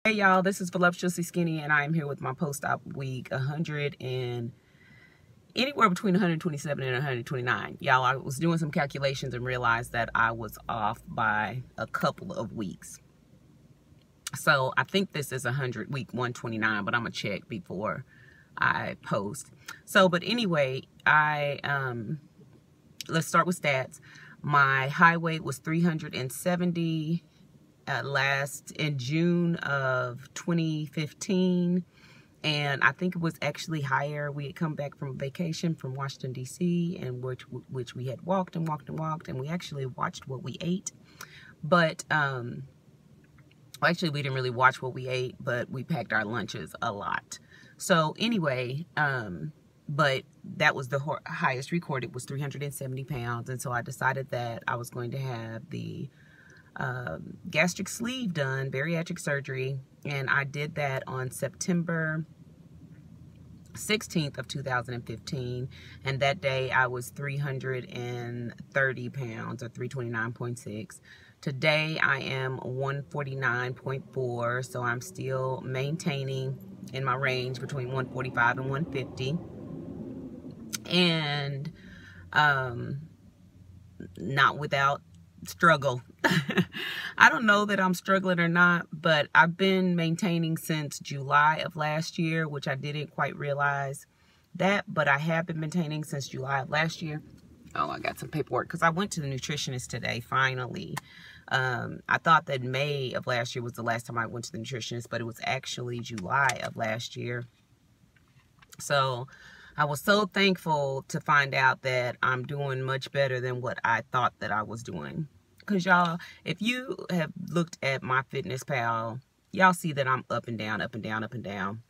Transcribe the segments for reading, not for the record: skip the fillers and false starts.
Hey y'all, this is Voluptuously Skinny, and I am here with my post-op week 100 and anywhere between 127 and 129. Y'all, I was doing some calculations and realized that I was off by a couple of weeks. So I think this is week 129, but I'm gonna check before I post. So, but anyway, let's start with stats. My high weight was 370. Last in June of 2015, and I think it was actually higher. We had come back from vacation from Washington DC, and which we had walked and walked and walked, and we actually watched what we ate. But actually we didn't really watch what we ate, but we packed our lunches a lot. So anyway, but that was the highest recorded, was 370 pounds, and so I decided that I was going to have the gastric sleeve done, bariatric surgery, and I did that on September 16th of 2015, and that day I was 330 pounds, or 329.6. Today I am 149.4, so I'm still maintaining in my range between 145 and 150, and not without struggle. I don't know that I'm struggling or not, but I've been maintaining since July of last year, which I didn't quite realize that, but I have been maintaining since July of last year. Oh, I got some paperwork because I went to the nutritionist today, finally. I thought that May of last year was the last time I went to the nutritionist, but it was actually July of last year. So I was so thankful to find out that I'm doing much better than what I thought that I was doing. Because y'all, if you have looked at my Fitness Pal, y'all see that I'm up and down, up and down, up and down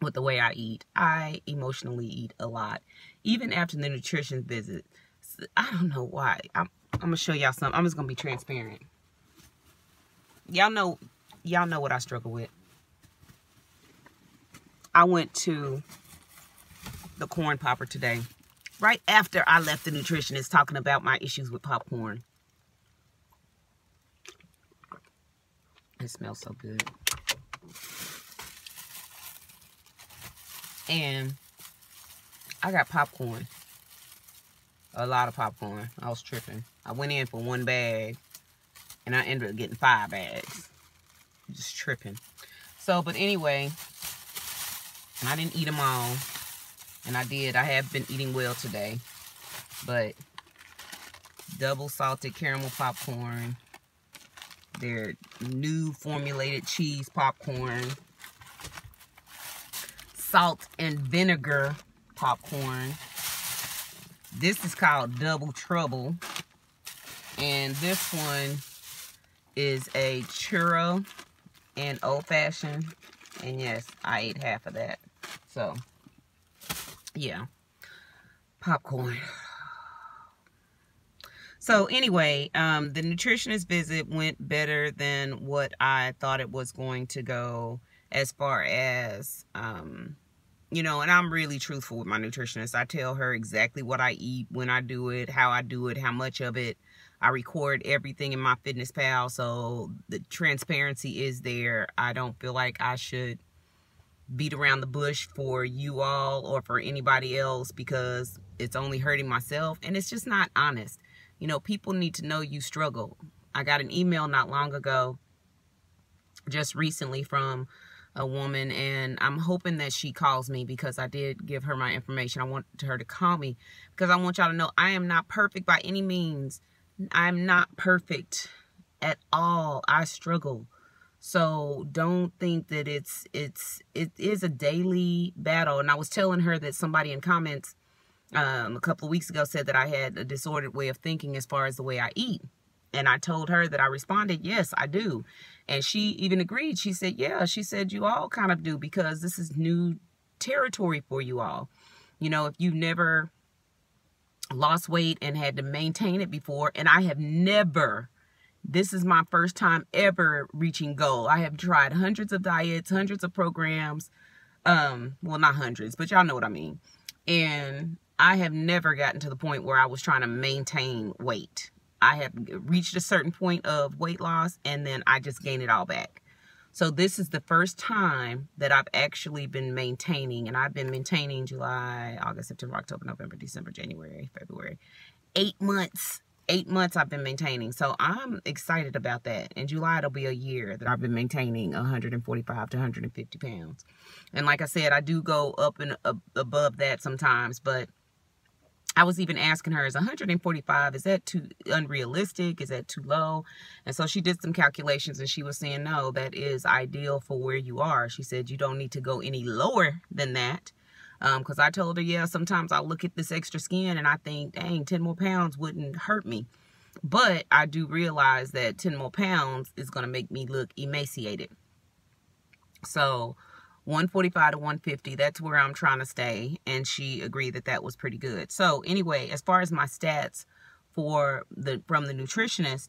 with the way I eat. I emotionally eat a lot. Even after the nutrition visit, I don't know why. I'm going to show y'all something. I'm just going to be transparent. Y'all know what I struggle with. I went to the corn popper today, right after I left the nutritionist talking about my issues with popcorn. It smells so good. And I got popcorn. A lot of popcorn. I was tripping. I went in for one bag, and I ended up getting 5 bags. Just tripping. So, but anyway, I didn't eat them all. And I have been eating well today. But double salted caramel popcorn. Their new formulated cheese popcorn. Salt and vinegar popcorn. This is called Double Trouble. And this one is a churro and old fashioned. And yes, I ate half of that. So yeah, popcorn. So anyway, the nutritionist visit went better than what I thought it was going to go, as far as, you know, and I'm really truthful with my nutritionist. I tell her exactly what I eat, when I do it, how much of it. I record everything in my Fitness Pal, so the transparency is there. I don't feel like I should beat around the bush for you all or for anybody else, because it's only hurting myself, and it's just not honest. You know, people need to know you struggle. I got an email not long ago, just recently, from a woman, and I'm hoping that she calls me, because I did give her my information. I want her to call me because I want y'all to know I am not perfect by any means. I'm not perfect at all. I struggle. So don't think that it is a daily battle. And I was telling her that somebody in comments a couple of weeks ago said that I had a disordered way of thinking as far as the way I eat. And I told her that I responded, yes, I do. And she even agreed. She said, yeah, she said, you all kind of do, because this is new territory for you all. You know, if you've never lost weight and had to maintain it before, and I have never, this is my first time ever reaching goal. I have tried hundreds of diets, hundreds of programs. Well, not hundreds, but y'all know what I mean. And I have never gotten to the point where I was trying to maintain weight. I have reached a certain point of weight loss, and then I just gain it all back. So this is the first time that I've actually been maintaining, and I've been maintaining July, August, September, October, November, December, January, February. 8 months. 8 months I've been maintaining. So I'm excited about that. In July, it'll be a year that I've been maintaining 145 to 150 pounds. And like I said, I do go up and above that sometimes, but I was even asking her, is 145, is that too unrealistic? Is that too low? And so she did some calculations, and she was saying, no, that is ideal for where you are. She said, you don't need to go any lower than that. Because I told her, yeah, sometimes I'll look at this extra skin and I think, dang, 10 more pounds wouldn't hurt me. But I do realize that 10 more pounds is going to make me look emaciated. So 145 to 150, that's where I'm trying to stay. And she agreed that that was pretty good. So anyway, as far as my stats from the nutritionist,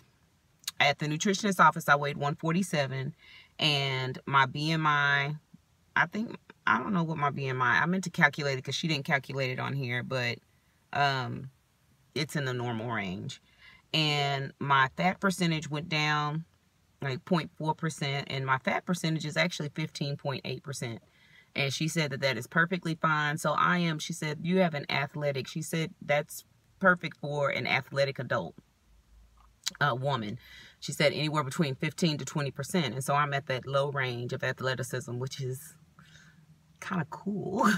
at the nutritionist office, I weighed 147, and my BMI, I don't know what my BMI, I meant to calculate it because she didn't calculate it on here, but it's in the normal range. And my fat percentage went down like 0.4%, and my fat percentage is actually 15.8%. And she said that that is perfectly fine. So she said, you have an athletic, she said that's perfect for an athletic adult woman. She said anywhere between 15 to 20%. And so I'm at that low range of athleticism, which is kind of cool,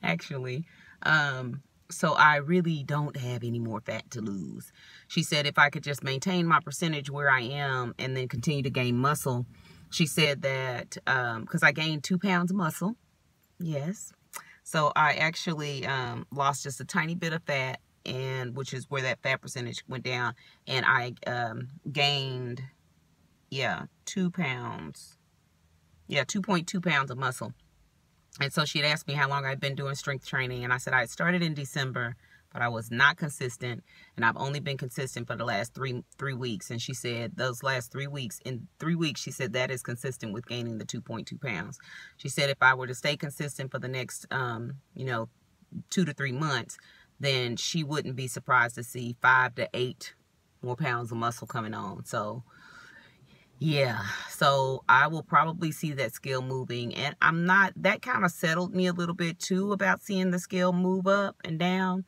actually. So I really don't have any more fat to lose. She said if I could just maintain my percentage where I am and then continue to gain muscle, she said that, because I gained 2 pounds of muscle. Yes. So I actually lost just a tiny bit of fat, and which is where that fat percentage went down. And I gained, 2 pounds. Yeah, 2.2 pounds of muscle. And so she had asked me how long I'd been doing strength training. And I said I had started in December, but I was not consistent. And I've only been consistent for the last three weeks. And she said those last 3 weeks, in 3 weeks, she said that is consistent with gaining the 2.2 pounds. She said if I were to stay consistent for the next, 2 to 3 months, then she wouldn't be surprised to see 5 to 8 more pounds of muscle coming on. So yeah, so I will probably see that scale moving, and that kind of settled me a little bit too about seeing the scale move up and down,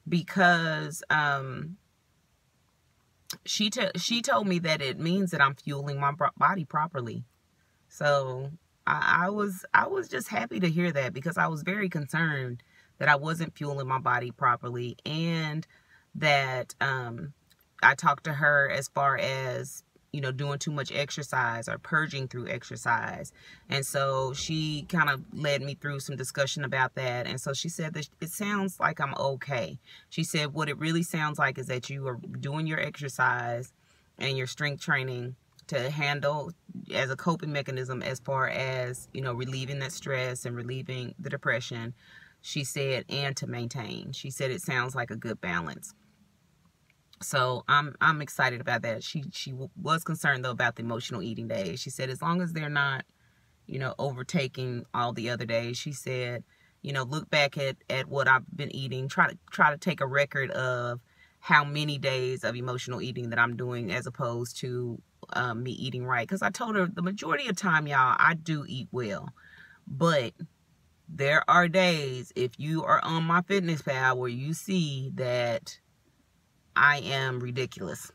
because she told me that it means that I'm fueling my body properly. So I was just happy to hear that, because I was very concerned that I wasn't fueling my body properly, and that I talked to her as far as doing too much exercise or purging through exercise. And so she kind of led me through some discussion about that. And so she said that it sounds like I'm okay. She said what it really sounds like is that you are doing your exercise and your strength training to handle as a coping mechanism as far as, relieving that stress and relieving the depression. She said, and to maintain. She said it sounds like a good balance. So I'm excited about that. She was concerned though about the emotional eating days. She said as long as they're not, overtaking all the other days. She said, look back at what I've been eating. Try to take a record of how many days of emotional eating that I'm doing as opposed to me eating right. Because I told her the majority of time, y'all, I do eat well, but there are days, if you are on my fitness pal, where you see that I am ridiculous.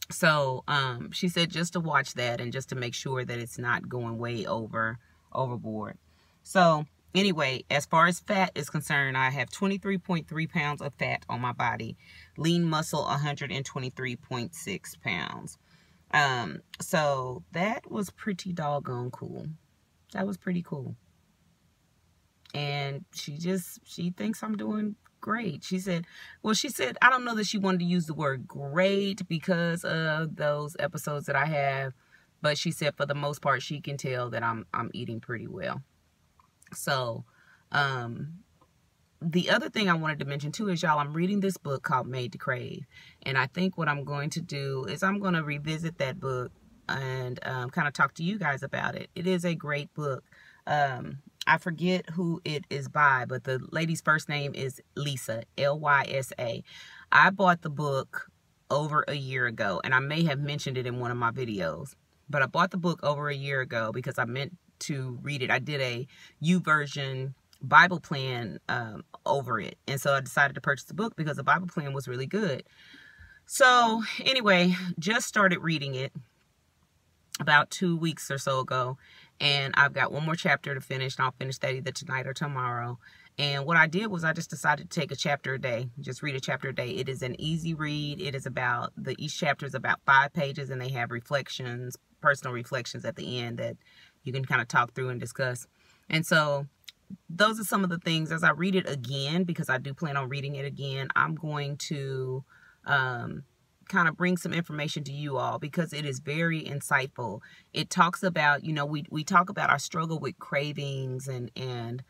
So she said just to watch that and just to make sure that it's not going way overboard. So anyway, as far as fat is concerned, I have 23.3 pounds of fat on my body. Lean muscle, 123.6 pounds. So that was pretty doggone cool. That was pretty cool. And she thinks I'm doing great. She said, I don't know that she wanted to use the word great because of those episodes that I have, but she said for the most part, she can tell that I'm eating pretty well. So, the other thing I wanted to mention too is, y'all, I'm reading this book called Made to Crave. And I think what I'm going to do is I'm going to revisit that book and kind of talk to you guys about it. It is a great book. I forget who it is by, but the lady's first name is Lisa, L-Y-S-A. I bought the book over a year ago, and I may have mentioned it in one of my videos. But I bought the book over a year ago because I meant to read it. I did a YouVersion Bible plan over it. And so I decided to purchase the book because the Bible plan was really good. So anyway, just started reading it about 2 weeks or so ago. And I've got one more chapter to finish. And I'll finish that either tonight or tomorrow. And what I did was I just decided to take a chapter a day. Just read a chapter a day. It is an easy read. It is about, each chapter is about 5 pages. And they have reflections, personal reflections at the end that you can kind of talk through and discuss. And so those are some of the things as I read it again, because I do plan on reading it again. I'm going to kind of bring some information to you all because it is very insightful. It talks about, you know, we talk about our struggle with cravings and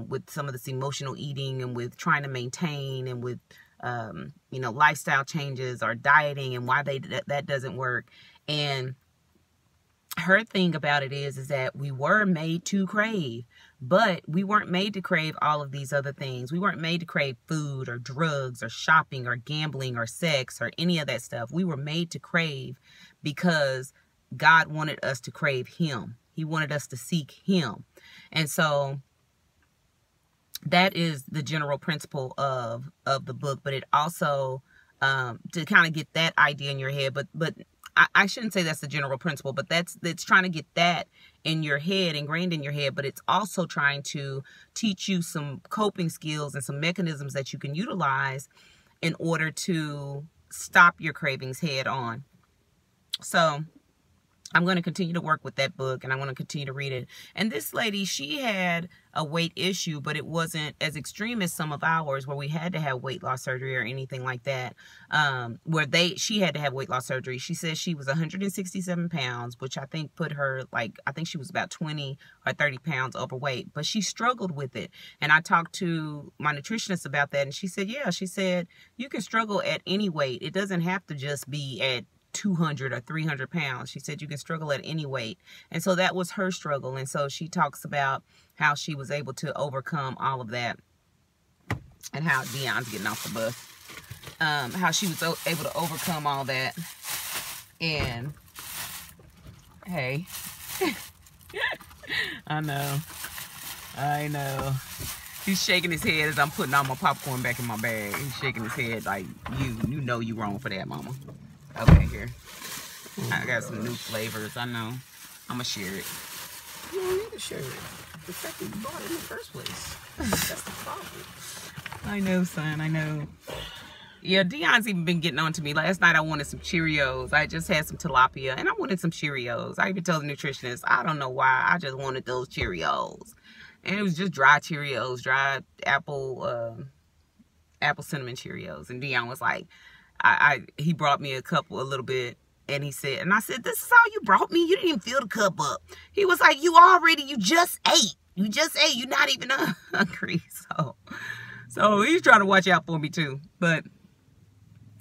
with some of this emotional eating and with trying to maintain and with, you know, lifestyle changes or dieting and why that doesn't work. And her thing about it is that we were made to crave, but we weren't made to crave all of these other things. We weren't made to crave food or drugs or shopping or gambling or sex or any of that stuff. We were made to crave because God wanted us to crave Him. He wanted us to seek Him. And so that is the general principle of the book, but it also, to kind of get that idea in your head, but I shouldn't say that's the general principle, but it's trying to get that in your head, ingrained in your head, but it's also trying to teach you some coping skills and some mechanisms that you can utilize in order to stop your cravings head on. So I'm going to continue to work with that book, and I'm going to continue to read it. And this lady, she had a weight issue, but it wasn't as extreme as some of ours where we had to have weight loss surgery or anything like that, she had to have weight loss surgery. She says she was 167 pounds, which I think put her, like, I think she was about 20 or 30 pounds overweight, but she struggled with it. And I talked to my nutritionist about that, and she said, yeah, she said, you can struggle at any weight. It doesn't have to just be at 200 or 300 pounds. She said you can struggle at any weight. And so that was her struggle. And so she talks about how she was able to overcome all of that, and how Dion's getting off the bus. How she was able to overcome all that. And hey, I know. He's shaking his head as I'm putting all my popcorn back in my bag. He's shaking his head like, you know you wrong for that, mama. Okay, here. I got some new flavors. I know. I'm going to share it. You don't need to share it. The fact that you bought it in the first place. That's the problem. I know, son. I know. Yeah, Dion's even been getting on to me. Last night I wanted some Cheerios. I just had some tilapia, and I wanted some Cheerios. I even told the nutritionist, I don't know why. I just wanted those Cheerios. And it was just dry Cheerios, dry apple cinnamon Cheerios. And Dion was like, he brought me a little bit, and he said, and I said, this is all you brought me? You didn't even fill the cup up. He was like, you just ate. You're not even hungry. So he's trying to watch out for me too. But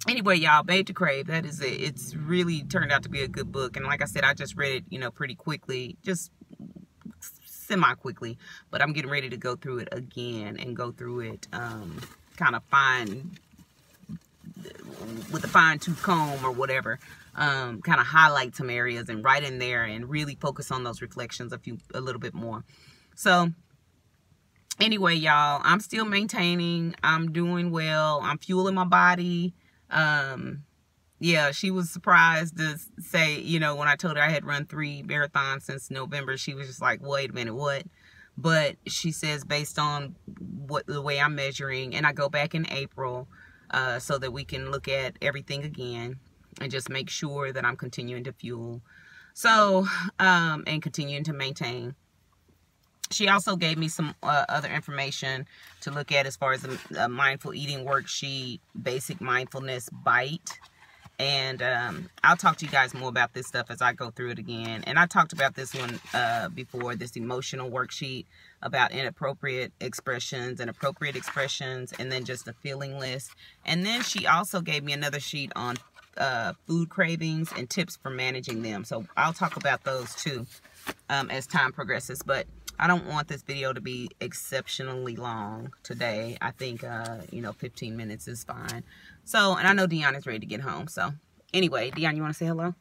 anyway, y'all, Made to Crave, that is it. It's really turned out to be a good book. And like I said, I just read it, you know, pretty quickly, just semi-quickly. But I'm getting ready to go through it again and go through it kind of with a fine-tooth comb or whatever, kind of highlight some areas and write in there and really focus on those reflections a little bit more. So anyway, y'all, I'm still maintaining. I'm doing well. I'm fueling my body. Yeah, she was surprised to say, you know, when I told her I had run 3 marathons since November, she was just like, wait a minute, what? But she says based on the way I'm measuring, and I go back in April, so that we can look at everything again and just make sure that I'm continuing to fuel. So, and continuing to maintain. She also gave me some other information to look at as far as a mindful eating worksheet, basic mindfulness bite. And I'll talk to you guys more about this stuff as I go through it again. And I talked about this one before, this emotional worksheet about inappropriate expressions and appropriate expressions, and then just a feeling list. And then she also gave me another sheet on food cravings and tips for managing them. So I'll talk about those too as time progresses. But I don't want this video to be exceptionally long today. I think, you know, 15 minutes is fine. So, and I know Dion is ready to get home. So, anyway, Dion, you want to say hello?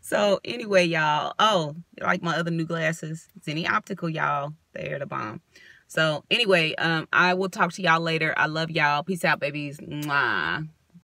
So anyway, y'all. Oh, like my other new glasses. Zenni Optical, y'all. They're the bomb. So anyway, I will talk to y'all later. I love y'all. Peace out, babies. Mwah.